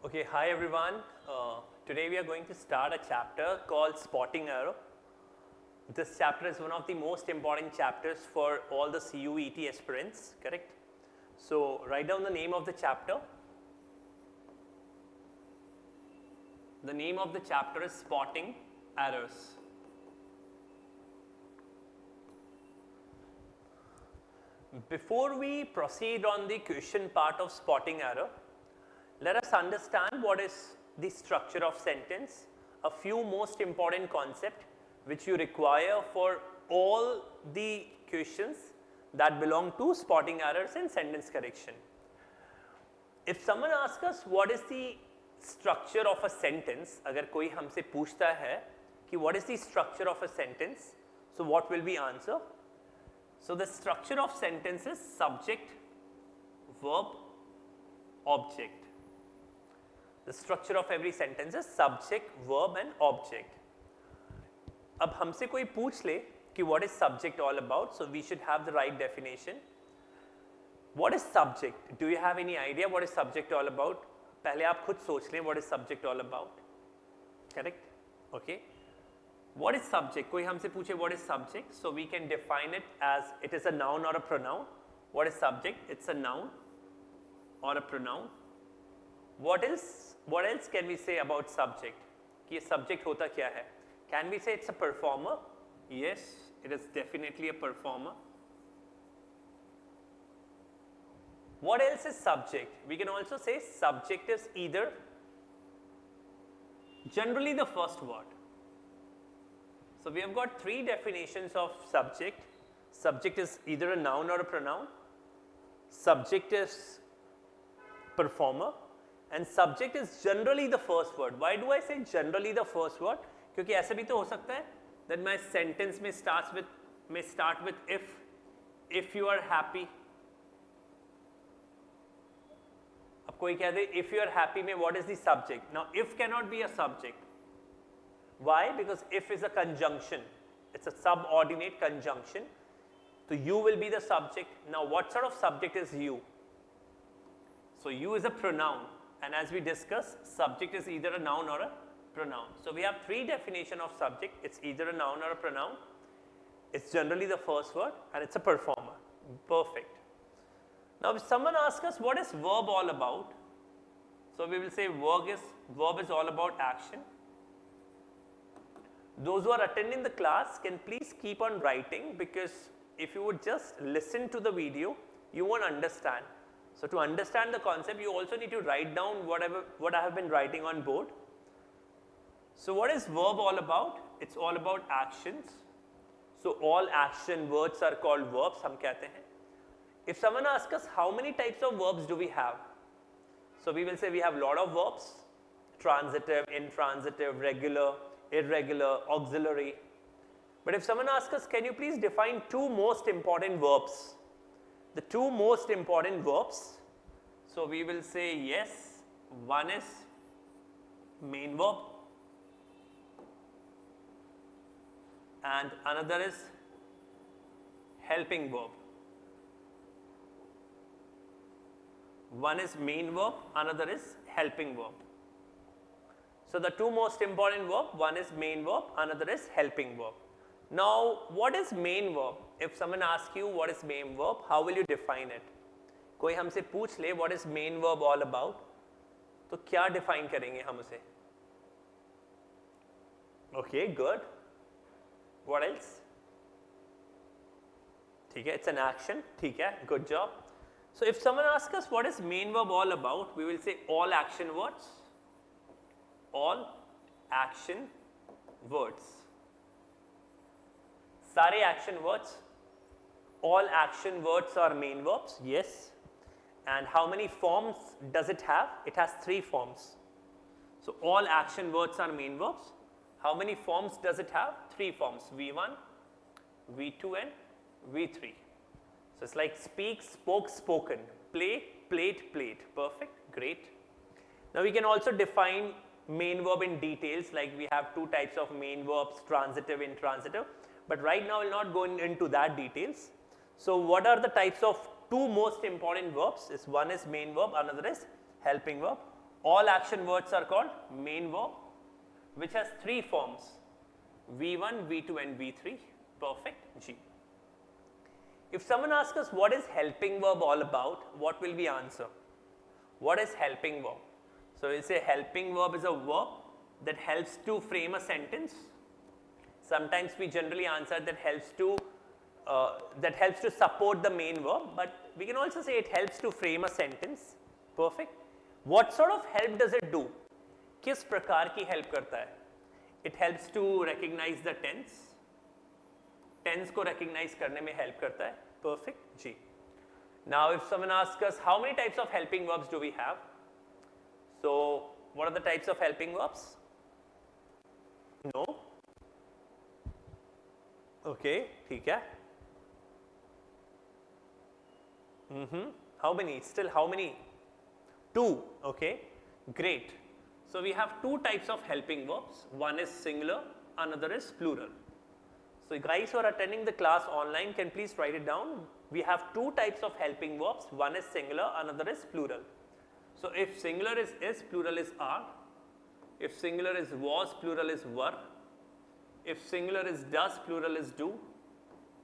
Okay, hi everyone. Today we are going to start a chapter called Spotting Arrow. This chapter is one of the most important chapters for all the CUET aspirants, correct? So, write down the name of the chapter. The name of the chapter is Spotting Errors. Before we proceed on the question part of spotting error, let us understand what is the structure of sentence, a few most important concepts which you require for all the questions that belong to spotting errors and sentence correction. If someone asks us what is the structure of a sentence, अगर कोई हमसे पूछता है कि what is the structure of a sentence, so what will we answer? So the structure of sentence is subject, verb, object. The structure of every sentence is subject, verb and object. अब हमसे कोई पूछ ले कि what is subject all about, so we should have the right definition. What is subject? Do you have any idea what is subject all about? पहले आप खुद सोच लें what is subject all about. Correct? Okay. What is subject? कोई हमसे पूछे what is subject, so we can define it as it is a noun or a pronoun. What is subject? It's a noun or a pronoun. What else can we say about subject? कि ये subject होता क्या है? Can we say it's a performer? Yes, it is definitely a performer. What else is subject? We can also say subject is either generally the first word. So we have got three definitions of subject. Subject is either a noun or a pronoun. Subject is performer. And subject is generally the first word. Why do I say generally the first word? क्योंकि ऐसा भी तो हो सकता है that my sentence may start with if you are happy. अब कोई कह दे if you are happy में what is the subject? Now if cannot be a subject. Why? Because if is a conjunction. It's a subordinate conjunction. So you will be the subject. Now what sort of subject is you? So you is a pronoun. And as we discussed, subject is either a noun or a pronoun. So we have three definitions of subject. It's either a noun or a pronoun. It's generally the first word and it's a performer. Perfect. Now if someone asks us what is verb all about, so we will say verb is all about action. Those who are attending the class can please keep on writing, because if you would just listen to the video, you won't understand. So to understand the concept, you also need to write down what I have been writing on board. So what is verb all about? It's all about actions. So all action words are called verbs, हम कहते हैं. If someone asks us how many types of verbs do we have? So we will say we have a lot of verbs: transitive, intransitive, regular, irregular, auxiliary. But if someone asks us, can you please define two most important verbs? The two most important verbs, so we will say yes, one is main verb and another is helping verb. One is main verb, another is helping verb. So the two most important verb, one is main verb, another is helping verb. Now what is main verb? If someone asks you what is main verb, how will you define it? कोई हमसे पूछ ले what is main verb all about, तो क्या define करेंगे हम उसे? Okay, good. What else? ठीक है, it's an action. ठीक है, good job. So if someone asks us what is main verb all about, we will say all action words. All action words. सारे action words. All action words are main verbs. Yes. And how many forms does it have? It has three forms. So all action words are main verbs. How many forms does it have? Three forms: V1, V2 and V3. So it's like speak, spoke, spoken, play, played, played. Perfect, great. Now we can also define main verb in details, like we have two types of main verbs, transitive, intransitive. But right now we'll not go into that details. So what are the types of two most important verbs? One is main verb, another is helping verb. All action words are called main verb, which has three forms: V1, V2 and V3. Perfect. G. If someone asks us what is helping verb all about, what will we answer? What is helping verb? So we'll say helping verb is a verb that helps to frame a sentence. Sometimes we generally answer that helps to support the main verb, but we can also say it helps to frame a sentence. Perfect. What sort of help does it do? किस प्रकार की help करता है? It helps to recognize the tense. Tense को recognize करने में help करता है. Perfect. G. Now, if someone asks us how many types of helping verbs do we have? So, what are the types of helping verbs? No. Okay, ठीक है. How many? Still how many? 2. Okay, great. So we have two types of helping verbs. One is singular, another is plural. So guys who are attending the class online can please write it down. We have two types of helping verbs. One is singular, another is plural. So if singular is, plural is are. If singular is was, plural is were. If singular is does, plural is do.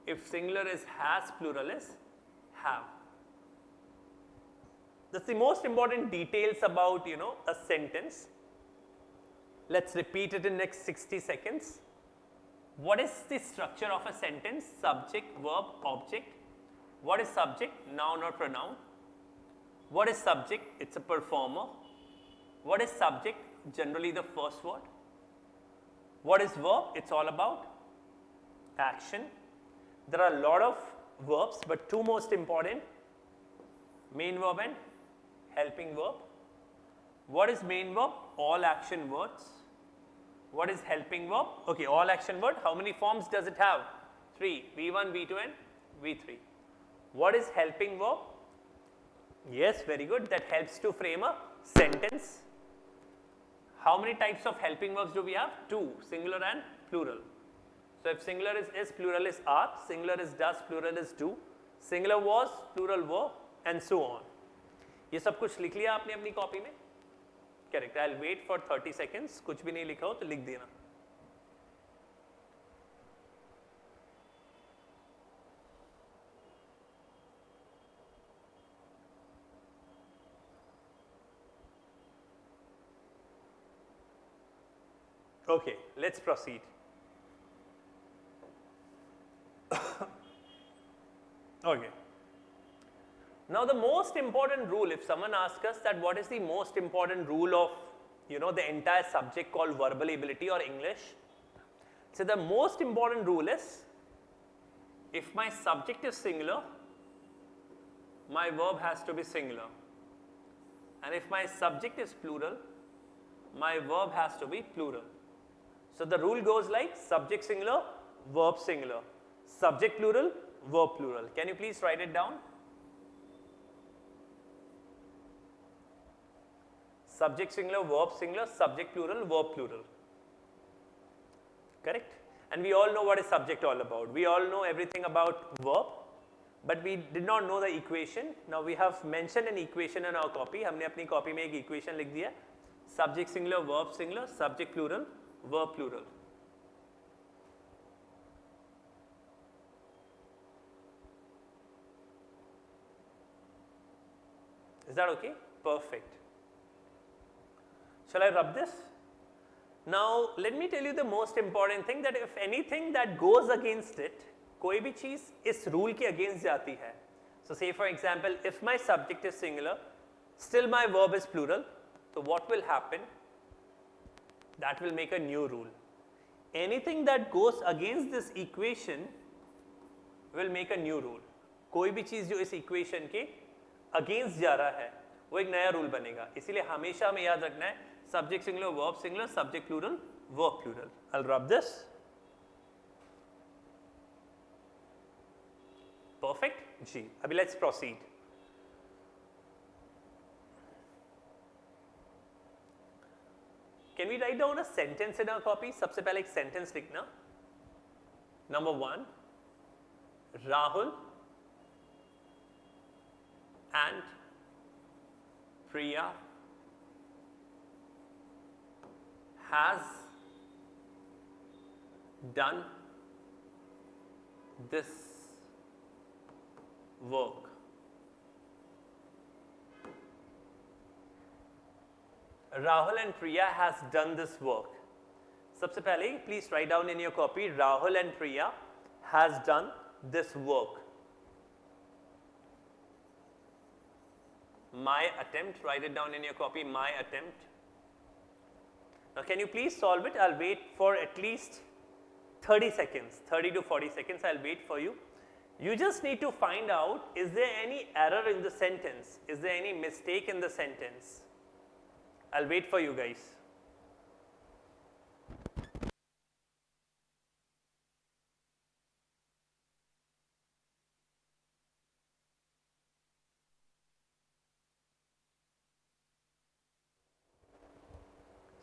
If singular is has, plural is have. That's the most important details about, a sentence. Let's repeat it in next 60 seconds. What is the structure of a sentence? Subject, verb, object. What is subject? Noun or pronoun. What is subject? It's a performer. What is subject? Generally the first word. What is verb? It's all about action. There are a lot of verbs, but two most important: main verb and helping verb. What is main verb? All action words. What is helping verb? Okay, all action word. How many forms does it have? 3. V1, V2 and V3. What is helping verb? Yes, very good. That helps to frame a sentence. How many types of helping verbs do we have? 2. Singular and plural. So if singular is, plural is are. Singular is does, plural is do. Singular was, plural were, and so on. ये सब कुछ लिख लिया आपने अपनी copy में? Correct. I'll wait for 30 seconds. कुछ भी नहीं लिखा हो तो लिख देना. Okay, let's proceed. Okay. Now the most important rule, if someone asks us that what is the most important rule of, the entire subject called verbal ability or English, so the most important rule is, if my subject is singular, my verb has to be singular. And if my subject is plural, my verb has to be plural. So the rule goes like subject singular, verb singular. Subject plural, verb plural. Can you please write it down? Subject singular, verb singular, subject plural, verb plural. Correct? And we all know what is subject all about. We all know everything about verb, but we did not know the equation. Now we have mentioned an equation in our copy. हमने अपनी copy में एक equation लिख दिया. Subject singular, verb singular, subject plural, verb plural. Is that okay? Perfect. Shall I rub this? Now, let me tell you the most important thing, that if anything that goes against it, कोई भी चीज़ इस rule के against जाती है. So say for example, if my subject is singular, still my verb is plural, so what will happen? That will make a new rule. Anything that goes against this equation will make a new rule. कोई भी चीज़ जो इस equation के against जा रहा है, वो एक नया rule बनेगा. इसीलिए हमेशा हमें याद रखना है subject singular, verb singular, subject plural, verb plural. I'll rub this. Perfect. G. Abhi let's proceed. Can we write down a sentence in our copy? सबसे पहले एक sentence लिखना. Number 1. Rahul and Priya has done this work. Rahul and Priya has done this work. सबसे पहले please write down in your copy, Rahul and Priya has done this work. My attempt, write it down in your copy, my attempt. Now can you please solve it? I'll wait for at least 30 seconds, 30 to 40 seconds, I'll wait for you. You just need to find out, is there any error in the sentence? Is there any mistake in the sentence? I'll wait for you guys.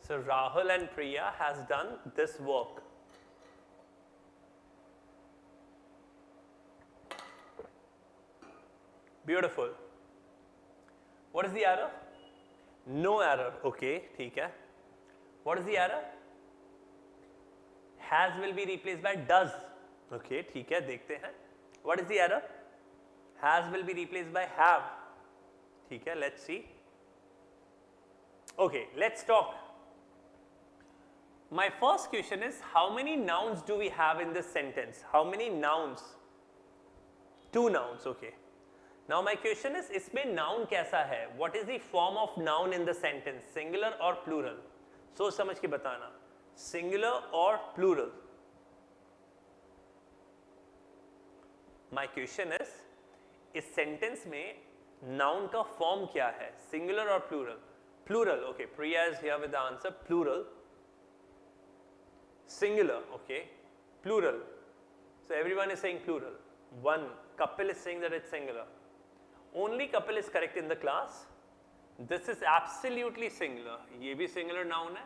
So Rahul and Priya has done this work. Beautiful. What is the error? No error. Okay, ठीक है. What is the error? Has will be replaced by does. Okay, ठीक है, देखते हैं. What is the error? Has will be replaced by have. ठीक है, let's see. Okay, let's talk. My first question is, how many nouns do we have in this sentence? How many nouns? 2 nouns, okay. Now my question is, इसमें noun कैसा है? What is the form of noun in the sentence? Singular or plural? सोच समझ के बताना. Singular or plural? My question is, इस sentence में noun का form क्या है? Singular or plural? Plural, okay. Priya is here with the answer, plural. Singular, okay. Plural. So everyone is saying plural. One couple is saying that it's singular. Only couple is correct in the class. This is absolutely singular. ये भी singular noun है,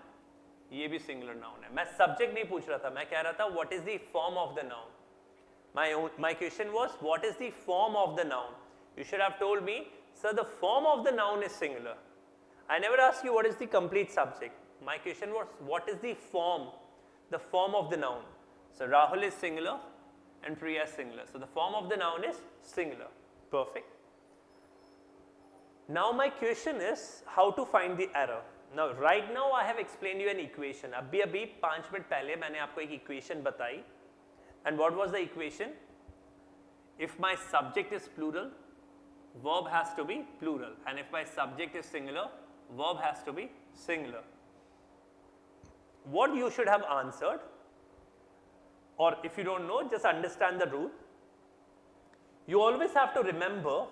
ये भी singular noun है. मैं subject नहीं पूछ रहा था, मैं कह रहा था what is the form of the noun. My question was what is the form of the noun. You should have told me, sir, the form of the noun is singular. I never asked you what is the complete subject. My question was what is the form of the noun. So Rahul is singular and Priya is singular. So the form of the noun is singular. Perfect. Now my question is how to find the error. Now right now I have explained you an equation. अभी 5 minute पहले मैंने आपको एक equation बताई. And what was the equation? If my subject is plural, verb has to be plural. And if my subject is singular, verb has to be singular. What you should have answered, or if you don't know, just understand the rule. You always have to remember,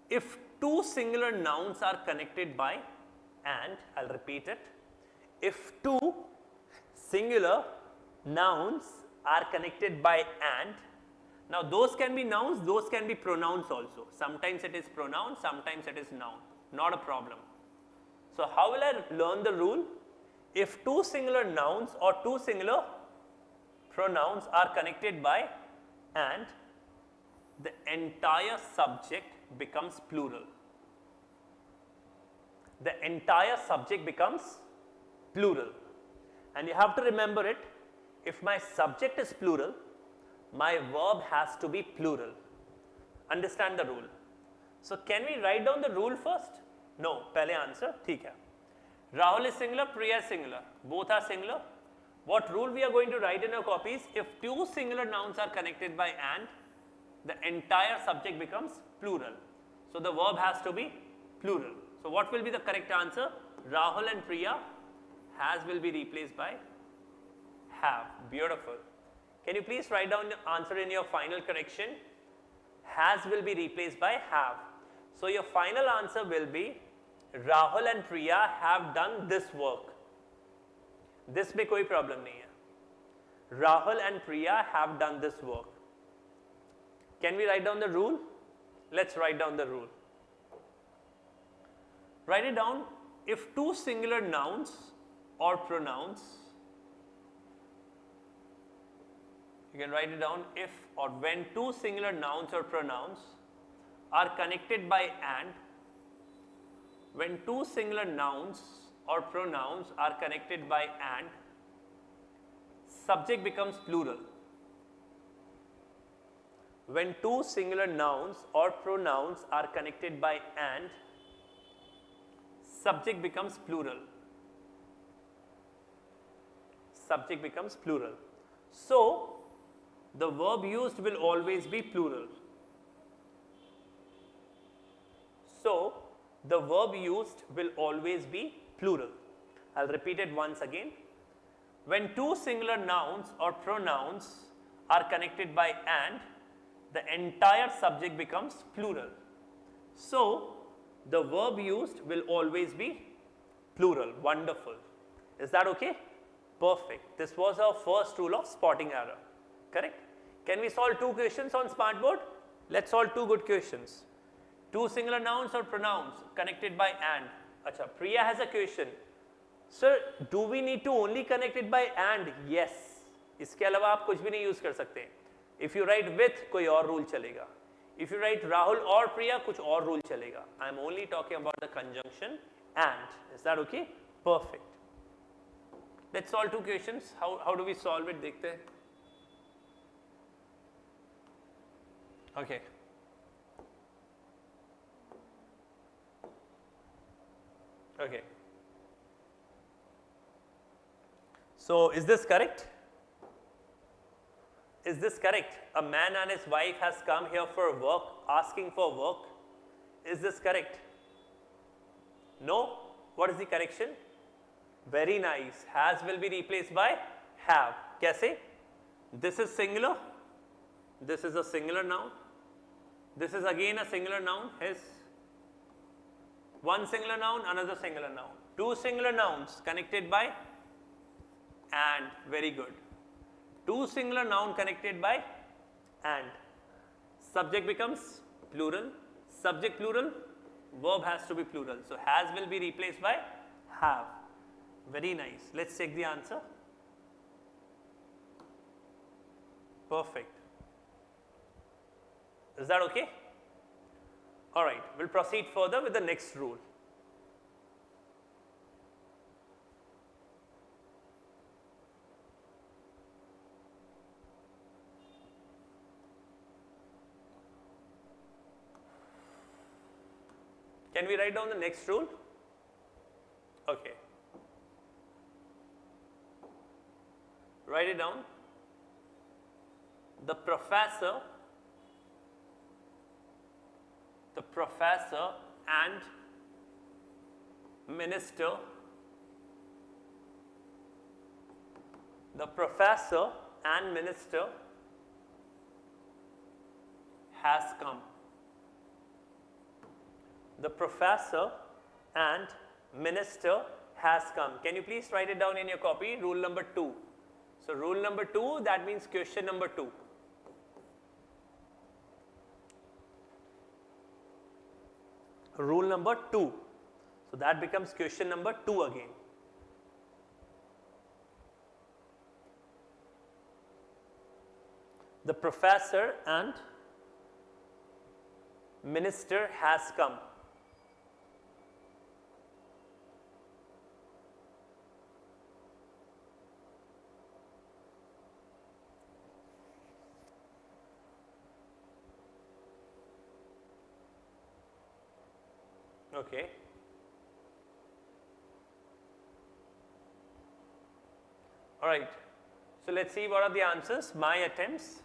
if 2 singular nouns are connected by and, I'll repeat it, if 2 singular nouns are connected by and, now those can be nouns, those can be pronouns also. Sometimes it is pronoun, sometimes it is noun, not a problem. So how will I learn the rule? If 2 singular nouns or 2 singular pronouns are connected by and, the entire subject becomes plural. The entire subject becomes plural. And you have to remember it, if my subject is plural, my verb has to be plural. Understand the rule. So can we write down the rule first? No, पहले answer, ठीक है. Rahul is singular, Priya is singular. Both are singular. What rule we are going to write in our copies? If 2 singular nouns are connected by and, the entire subject becomes plural. So the verb has to be plural. So what will be the correct answer? Rahul and Priya, has will be replaced by have. Beautiful. Can you please write down the answer in your final correction? Has will be replaced by have. So your final answer will be Rahul and Priya have done this work. This में कोई problem नहीं है. Rahul and Priya have done this work. Can we write down the rule? Let's write down the rule. Write it down. If 2 singular nouns or pronouns, you can write it down if or when 2 singular nouns or pronouns are connected by and, when 2 singular nouns or pronouns are connected by and, subject becomes plural. When two singular nouns or pronouns are connected by and, subject becomes plural. Subject becomes plural. So, the verb used will always be plural. So, the verb used will always be plural. I'll repeat it once again. When two singular nouns or pronouns are connected by and, the entire subject becomes plural. So, the verb used will always be plural. Wonderful. Is that okay? Perfect. This was our first rule of spotting error. Correct? Can we solve two questions on smartboard? Let's solve two good questions. Two singular nouns or pronouns connected by and. Acha, Priya has a question. Sir, do we need to only connect it by and? Yes. इसके अलावा आप कुछ भी नहीं use कर सकते. If you write with, कोई और rule चलेगा. If you write Rahul or Priya, कुछ और rule चलेगा. I am only talking about the conjunction and. Is that okay? Perfect. Let's solve two questions. How do we solve it? देखते हैं. Okay. Okay. So, is this correct? Is this correct? A man and his wife has come here for work, asking for work. Is this correct? No? What is the correction? Very nice. Has will be replaced by have. कैसे? This is singular. This is a singular noun. This is again a singular noun. His. One singular noun, another singular noun. Two singular nouns connected by and. Very good. Two singular noun connected by and. Subject becomes plural. Subject plural. Verb has to be plural. So, has will be replaced by have. Very nice. Let's check the answer. Perfect. Is that okay? Alright, we'll proceed further with the next rule. Can we write down the next rule? Okay. Write it down. The professor and minister, the professor and minister has come. The professor and minister has come. Can you please write it down in your copy? Rule number 2. So, rule number 2, that means question number 2. Rule number 2. So, that becomes question number 2 again. The professor and minister has come. Okay. All right. So, let's see what are the answers. My attempts.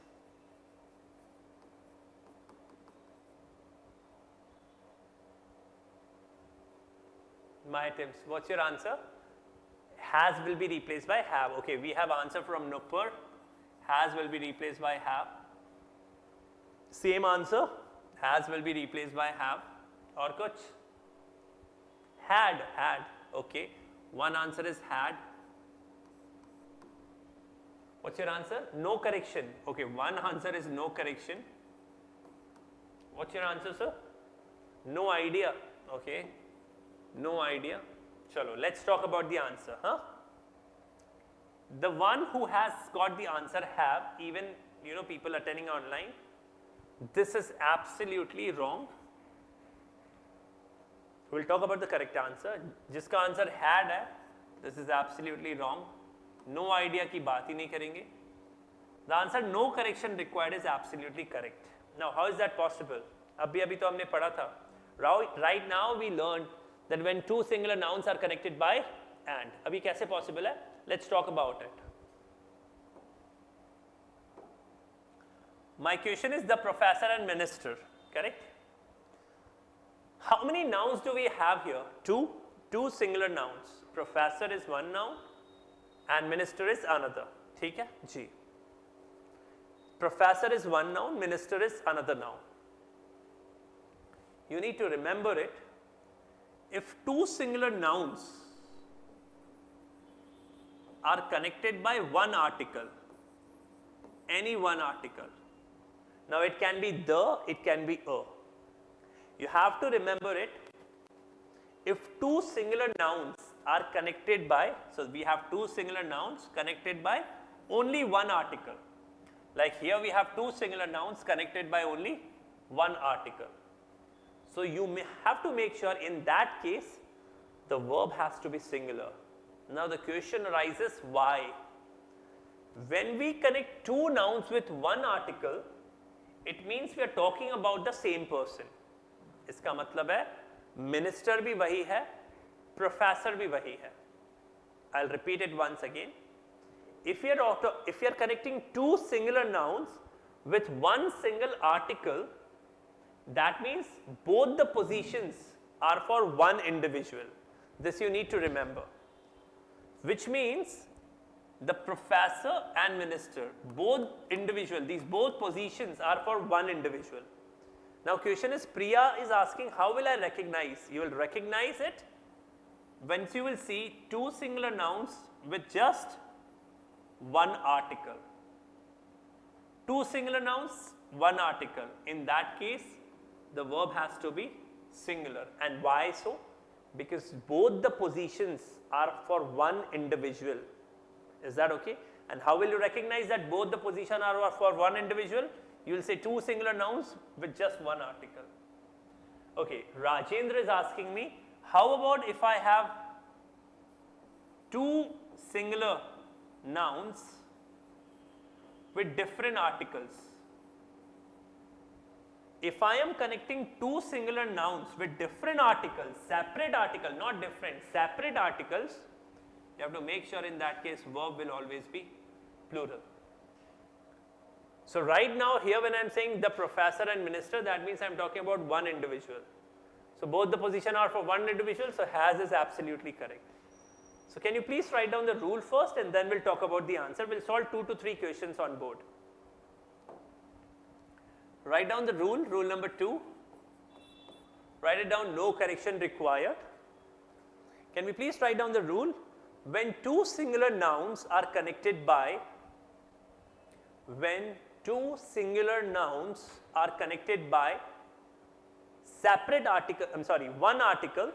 My attempts. What's your answer? Has will be replaced by have. Okay, we have answer from Nupur. Has will be replaced by have. Same answer. Has will be replaced by have. Or kuch? Had. Okay. One answer is had. What's your answer? No correction. Okay, one answer is no correction. What's your answer, sir? No idea. Okay. No idea. Chalo, let's talk about the answer. Huh? The one who has got the answer have, even people attending online, this is absolutely wrong. We'll talk about the correct answer. जिसका answer had है, this is absolutely wrong. No idea की बात ही नहीं करेंगे. The answer no correction required is absolutely correct. Now how is that possible? अभी तो हमने पढ़ा था. Right now we learned that when two singular nouns are connected by and. अभी कैसे possible है? Let's talk about it. My question is the professor and minister, correct? How many nouns do we have here? Two singular nouns. Professor is one noun and minister is another. ठीक है जी. Professor is one noun, minister is another noun. You need to remember it. If two singular nouns are connected by one article, any one article. Now it can be the, it can be a. You have to remember it. If two singular nouns are connected by, so we have two singular nouns connected by only one article. Like here we have two singular nouns connected by only one article. So you may have to make sure in that case the verb has to be singular. Now the question arises why? When we connect two nouns with one article, it means we are talking about the same person. इसका मतलब है minister भी वही है, professor भी वही है. I'll repeat it once again. If you are connecting two singular nouns with one single article, that means both the positions are for one individual. This you need to remember. Which means the professor and minister, both individual, these both positions are for one individual. Now question is, Priya is asking, how will I recognize? You will recognize it once you will see two singular nouns with just one article. Two singular nouns, one article. In that case, the verb has to be singular. And why so? Because both the positions are for one individual. Is that okay? And how will you recognize that both the positions are for one individual? You will say two singular nouns with just one article. Okay, Rajendra is asking me, how about if I have two singular nouns with different articles? If I am connecting two singular nouns with different articles, separate article, not different, separate articles, you have to make sure in that case verb will always be plural. So right now here when I am saying the professor and minister, that means I am talking about one individual. So both the position are for one individual, so has is absolutely correct. So can you please write down the rule first and then we'll talk about the answer. We'll solve 2 to 3 questions on board. Write down the rule, rule number 2. Write it down, no correction required. Can we please write down the rule? When two singular nouns are connected by, when two singular nouns are connected by separate article, one article.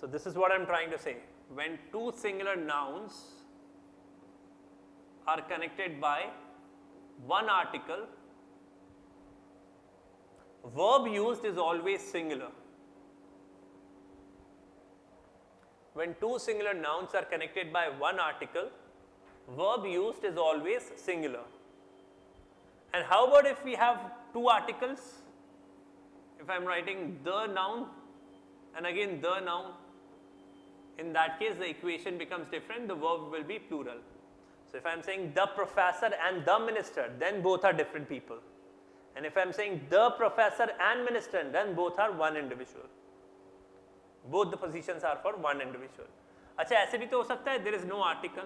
So this is what I'm trying to say. When two singular nouns are connected by one article, verb used is always singular. When two singular nouns are connected by one article, verb used is always singular. And how about if we have two articles? If I am writing the noun and again the noun, in that case the equation becomes different, the verb will be plural. So if I am saying the professor and the minister, then both are different people. And if I am saying the professor and minister, then both are one individual. Both the positions are for one individual. अच्छा ऐसे भी तो हो सकता है, there is no article.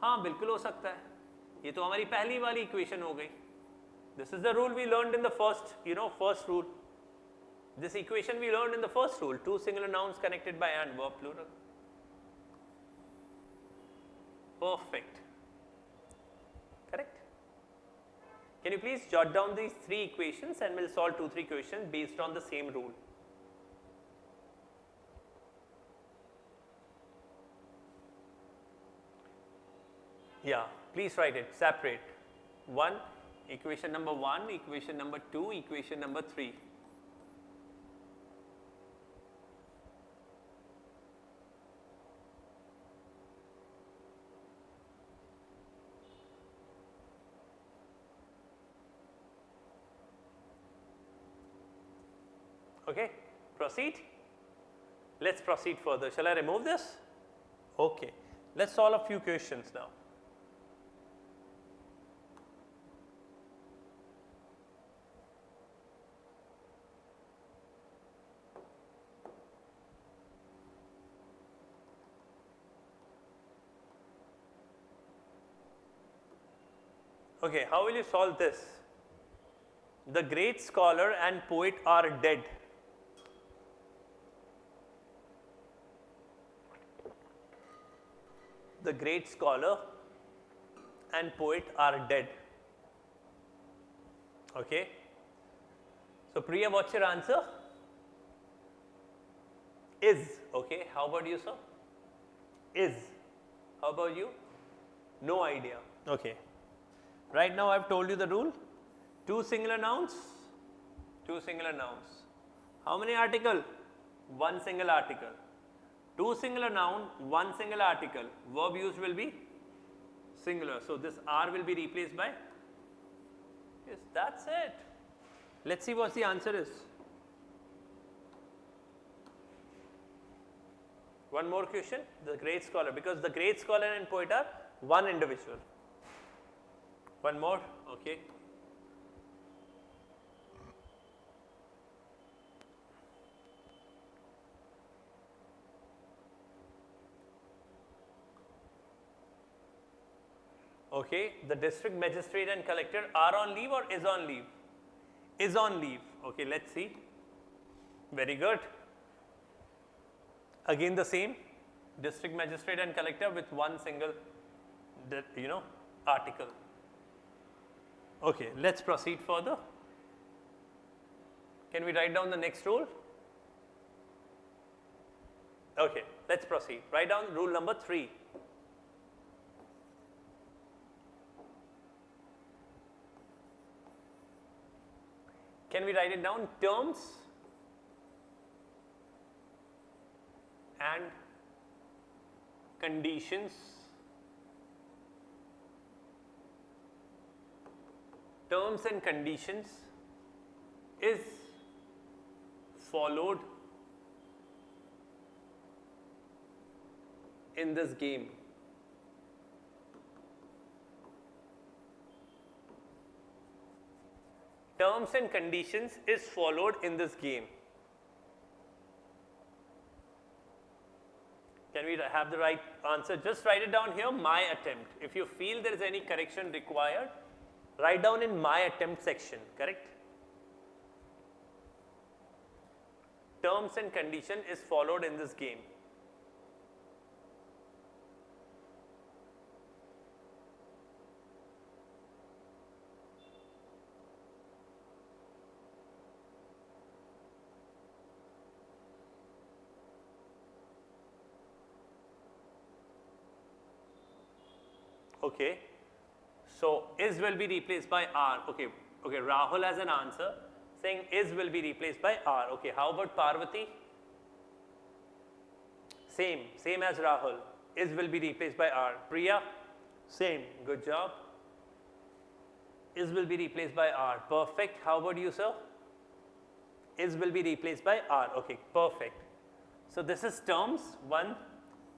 हाँ बिल्कुल हो सकता है. ये तो हमारी पहली वाली equation हो गई. This is the rule we learned in the first, first rule. This equation we learned in the first rule. Two singular nouns connected by and, verb plural. Perfect. Correct? Can you please jot down these 3 equations and we'll solve 2, 3 questions based on the same rule. Yeah, please write it separate. 1, equation number 1, equation number 2, equation number 3. Okay, proceed. Let's proceed further. Shall I remove this? Okay, let's solve a few questions now. Okay, how will you solve this? The great scholar and poet are dead. The great scholar and poet are dead. Okay. So Priya, what's your answer? Is. Okay. How about you, sir? Is. How about you? No idea. Okay. Right now I've told you the rule. Two singular nouns. Two singular nouns. How many article? One single article. Two singular noun, one single article. Verb use will be singular. So this are will be replaced by. Yes, that's it. Let's see what the answer is. One more question. The great scholar, because the great scholar and poet are one individual. One more. Okay. Okay, the district magistrate and collector are on leave or is on leave? Is on leave. Okay, let's see. Very good. Again the same, district magistrate and collector with one single, article. Okay, let's proceed further. Can we write down the next rule? Okay, let's proceed. Write down rule number 3. Can we write it down? Terms and conditions. Terms and conditions is followed in this game. Terms and conditions is followed in this game. Can we have the right answer? Just write it down here, my attempt. If you feel there is any correction required, write down in my attempt section, correct? Terms and condition is followed in this game. Okay, so is will be replaced by are. Okay, Rahul has an answer saying is will be replaced by are. Okay, how about Parvati? Same as Rahul. Is will be replaced by are. Priya? Same, good job. Is will be replaced by are. Perfect. How about you, sir? Is will be replaced by are. Okay, perfect. So this is terms, 1.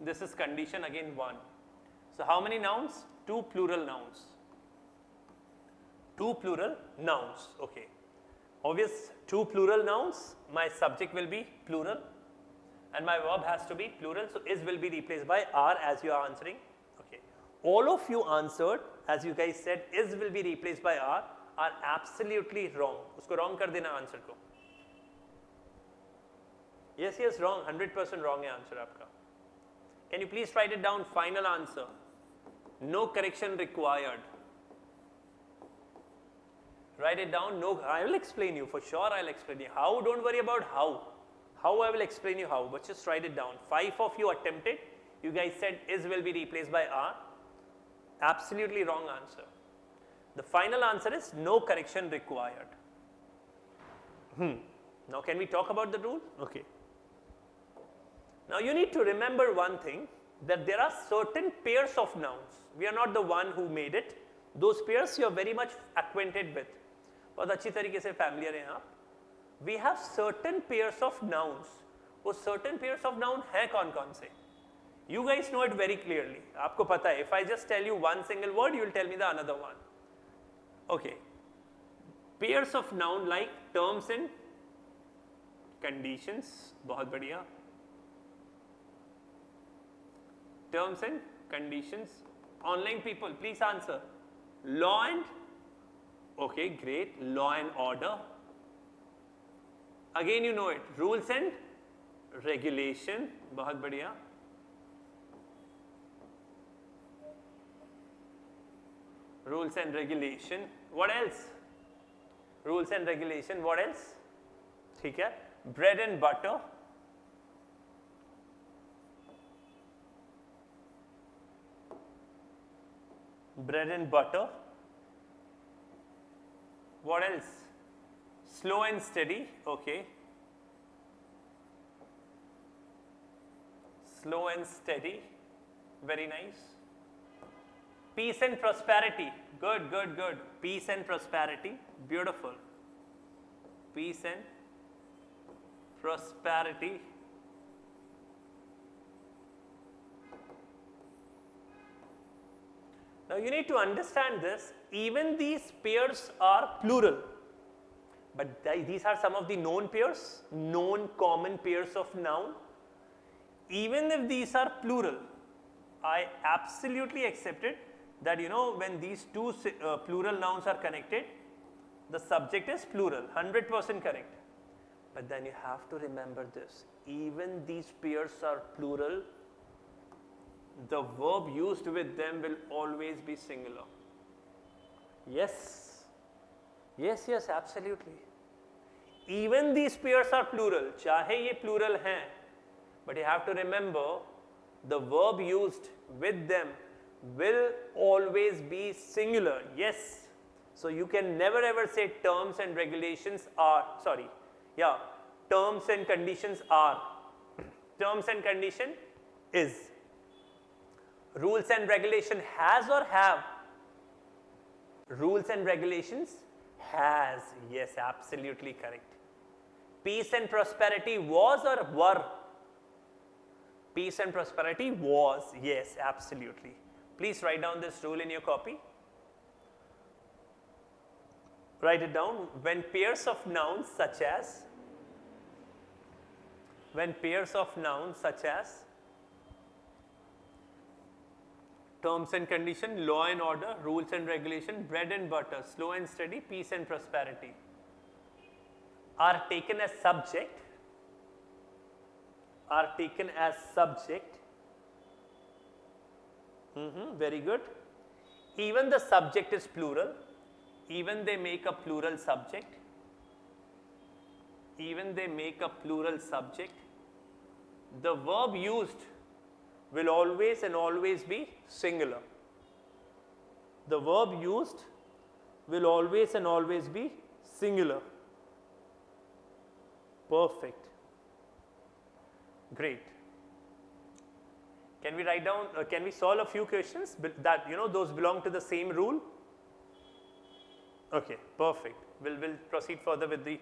This is condition, again 1. So how many nouns? 2 plural nouns. 2 plural nouns. Okay. Obvious, 2 plural nouns, my subject will be plural and my verb has to be plural. So is will be replaced by are as you are answering. Okay. All of you answered, as you guys said, is will be replaced by are absolutely wrong. Usko wrong kar dena answer ko. Yes, wrong. 100% wrong hai answer aapka. Can you please write it down? Final answer. No correction required. Write it down. No, I will explain you. For sure, I'll explain you. How? Don't worry about how. How I will explain you how. But just write it down. 5 of you attempted. You guys said is will be replaced by are. Absolutely wrong answer. The final answer is no correction required. Now, can we talk about the rule? Okay. Now, you need to remember one thing, that there are certain pairs of nouns. We are not the one who made it. Those pairs you are very much acquainted with. बहुत अच्छी तरीके से familiar हैं आप. we have certain pairs of nouns. वो certain pairs of noun हैं कौन से? You guys know it very clearly. आपको पता है. If I just tell you one single word, you will tell me the another one. Okay. Pairs of noun like terms and conditions. बहुत बढ़िया. Terms and conditions. Online people, please answer. Law and, okay, great. Law and order. Again, you know it. Rules and regulation. बहुत बढ़िया. Rules and regulation. What else? Rules and regulation. What else? ठीक है. Bread and butter. Bread and butter. What else? Slow and steady. Okay. Slow and steady. Very nice. Peace and prosperity. Good, good, good. Peace and prosperity. Beautiful. Peace and prosperity. Now you need to understand this. Even these pairs are plural. But these are some of the known pairs, known common pairs of noun. Even if these are plural, I absolutely accept it that when these two plural nouns are connected, the subject is plural, 100% correct. But then you have to remember this, even these pairs are plural, the verb used with them will always be singular. Yes, yes, yes, absolutely. Even these pairs are plural, chahe ye plural hain, but you have to remember the verb used with them will always be singular. Yes. So you can never ever say terms and regulations are, sorry, yeah, terms and conditions are. Terms and condition is. Rules and regulation has or have? Rules and regulations has. Yes, absolutely correct. Peace and prosperity was or were? Peace and prosperity was. Yes, absolutely. Please write down this rule in your copy. Write it down. When pairs of nouns such as terms and condition, law and order, rules and regulation, bread and butter, slow and steady, peace and prosperity are taken as subject, very good. Even the subject is plural, even they make a plural subject, the verb used will always and always be singular. The verb used will always and always be singular. Perfect. Great. Can we write down, can we solve a few questions that, those belong to the same rule? Okay, perfect. We'll proceed further with the,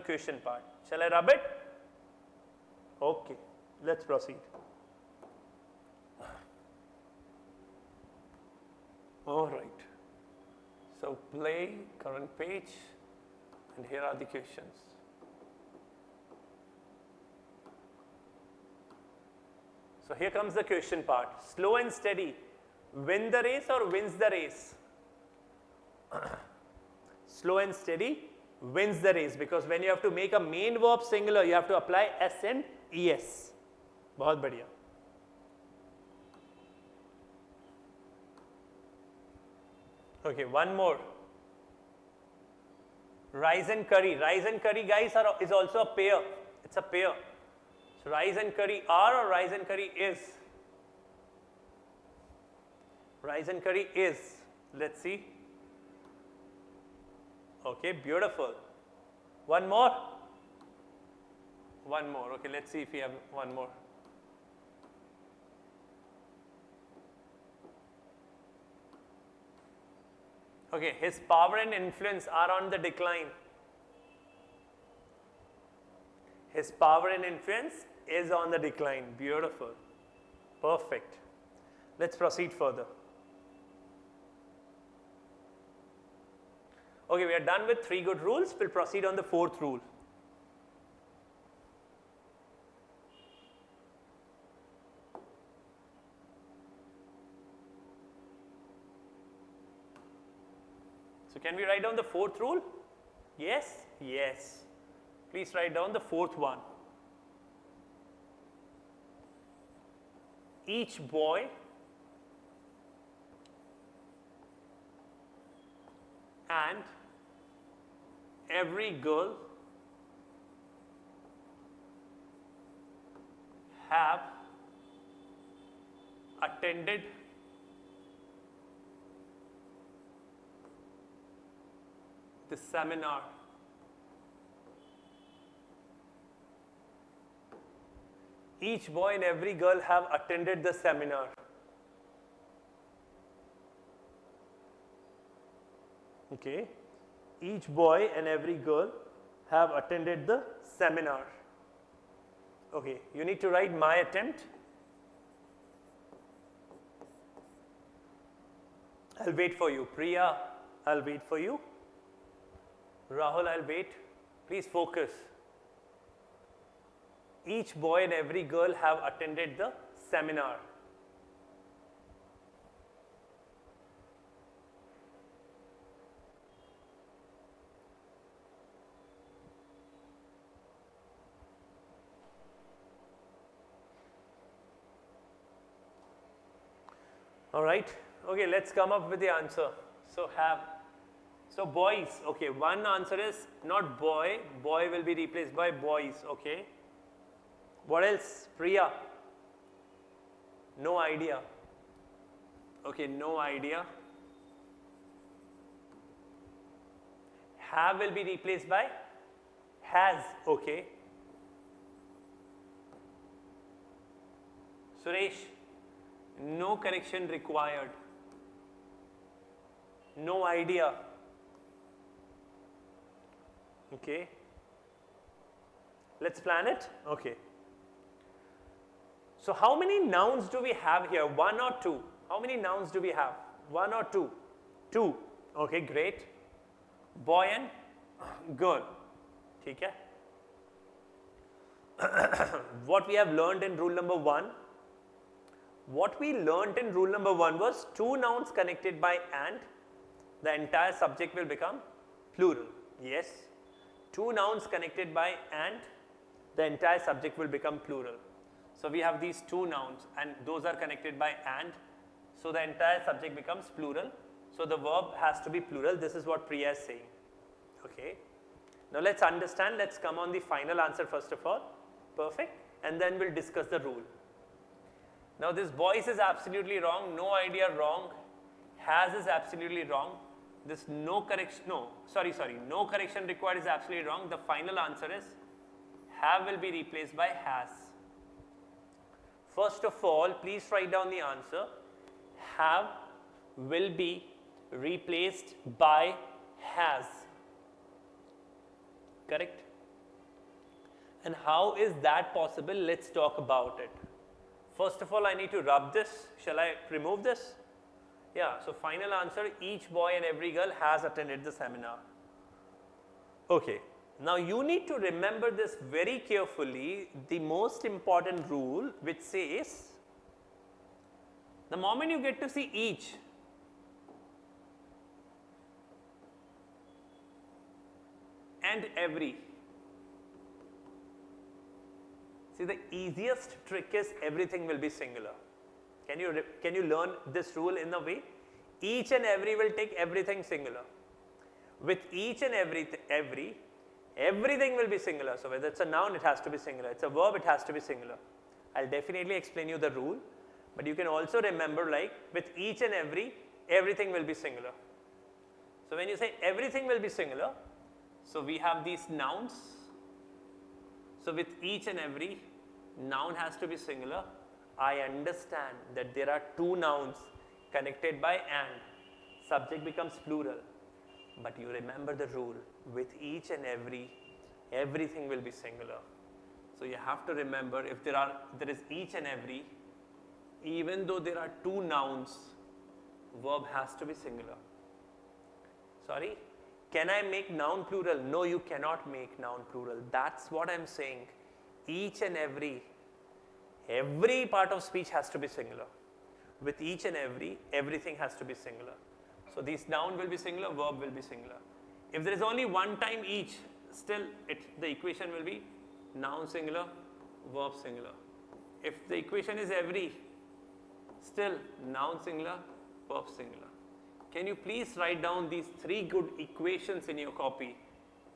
question part. Shall I rub it? Okay, let's proceed. All right. So play current page, and here are the questions. So here comes the question part. Slow and steady, win the race or wins the race? Slow and steady wins the race, because when you have to make a main verb singular, you have to apply S and ES. बहुत बढ़िया. Okay, one more. Rice and curry. Rice and curry, guys, is also a pair. It's a pair. So rice and curry are or rice and curry is? Rice and curry is. Let's see. Okay, beautiful. One more. One more. Okay, let's see if we have one more. Okay, his power and influence are on the decline. His power and influence is on the decline. Beautiful. Perfect. Let's proceed further. Okay, we are done with 3 good rules. We'll proceed on the 4th rule. So can we write down the 4th rule? Yes? Yes. Please write down the 4th one. Each boy and every girl have attended the seminar. Each boy and every girl have attended the seminar. Okay. Each boy and every girl have attended the seminar. Okay. You need to write my attempt. I'll wait for you. Priya, I'll wait for you. Rahul, I'll wait. Please focus. Each boy and every girl have attended the seminar. All right. Okay, let's come up with the answer. So have. So boys. Okay, one answer is not boy. Boy will be replaced by boys. Okay. What else? Priya? No idea. Okay, no idea. Have will be replaced by has. Okay. Suresh? No correction required. No idea. Okay. Let's plan it. Okay. So how many nouns do we have here? 1 or 2? How many nouns do we have? 1 or 2? 2. Okay, great. Boy and girl. Okay. What we have learned in rule number 1? What we learned in rule number 1 was 2 nouns connected by and, the entire subject will become plural. Yes. 2 nouns connected by and, the entire subject will become plural. So we have these 2 nouns and those are connected by and, so the entire subject becomes plural. So the verb has to be plural. This is what Priya is saying. Okay. Now let's understand. Let's come on the final answer first of all. Perfect. And then we'll discuss the rule. Now this boys is absolutely wrong. No idea wrong. Has is absolutely wrong. This no correction, no correction required is absolutely wrong. The final answer is have will be replaced by has. First of all, please write down the answer. Have will be replaced by has. Correct? And how is that possible? Let's talk about it. First of all, I need to rub this. Shall I remove this? Yeah, so final answer, each boy and every girl has attended the seminar. Okay. Now you need to remember this very carefully, the most important rule which says, the moment you get to see each, and every, see the easiest trick is everything will be singular. Can you learn this rule in a way? Each and every will take everything singular. With each and everything will be singular. So whether it's a noun, it has to be singular. It's a verb, it has to be singular. I'll definitely explain you the rule, but you can also remember, like with each and everything will be singular. So when you say everything will be singular, so we have these nouns. So with each and every, noun has to be singular. I understand that there are 2 nouns connected by and, subject becomes plural. But you remember the rule, with each and everything will be singular. So you have to remember, if there is each and every, even though there are two nouns, verb has to be singular. Sorry? Can I make noun plural? No, you cannot make noun plural. That's what I'm saying. Each and every part of speech has to be singular. With each and every, everything has to be singular. So these noun will be singular, verb will be singular. If there is only one time each, still the equation will be noun singular, verb singular. If the equation is every, still noun singular, verb singular. Can you please write down these three good equations in your copy?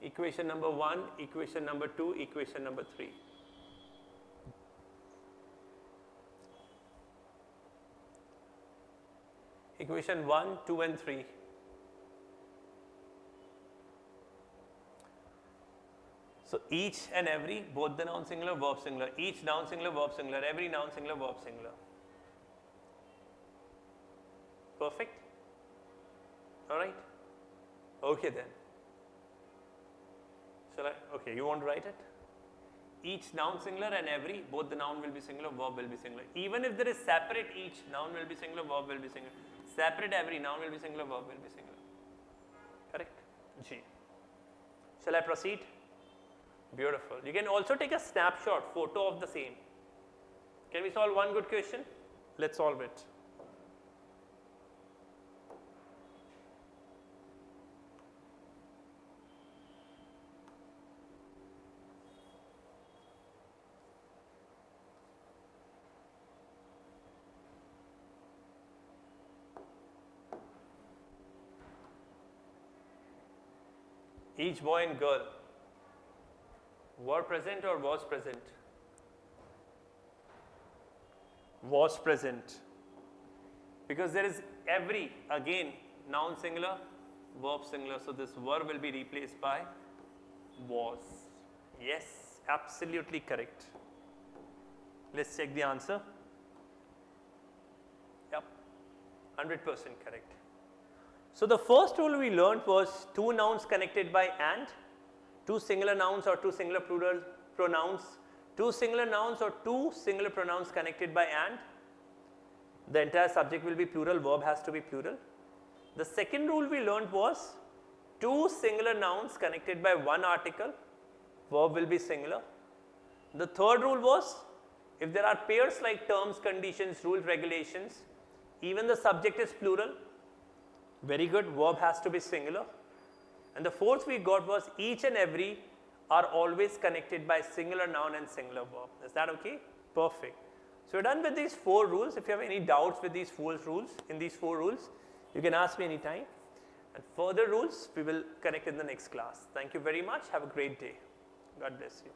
Equation number 1, equation number 2, equation number 3. Equation 1, 2 and 3. So each and every, both the noun singular, verb singular. Each noun singular, verb singular. Every noun singular, verb singular. Perfect? Alright? Okay then. Shall I? Okay, you want to write it? Each noun singular and every, both the noun will be singular, verb will be singular. Even if there is separate each, noun will be singular, verb will be singular. Separate every, noun will be singular, verb will be singular. Correct? G. Shall I proceed? Beautiful. You can also take a snapshot, photo of the same. Can we solve one good question? Let's solve it. Each boy and girl were present or was present? Was present. Because there is every, again, noun singular, verb singular. So this were will be replaced by was. Yes, absolutely correct. Let's check the answer. Yep, 100% correct. So the first rule we learned was two nouns connected by and, two singular nouns or two singular plural pronouns, two singular nouns or two singular pronouns connected by and. The entire subject will be plural, verb has to be plural. The second rule we learned was two singular nouns connected by one article, verb will be singular. The third rule was if there are pairs like terms, conditions, rules, regulations, even the subject is plural. Very good, verb has to be singular. And the fourth we got was each and every are always connected by singular noun and singular verb. Is that okay? Perfect. So we're done with these 4 rules. If you have any doubts with these 4 rules, you can ask me anytime. And further rules we will connect in the next class. Thank you very much. Have a great day. God bless you.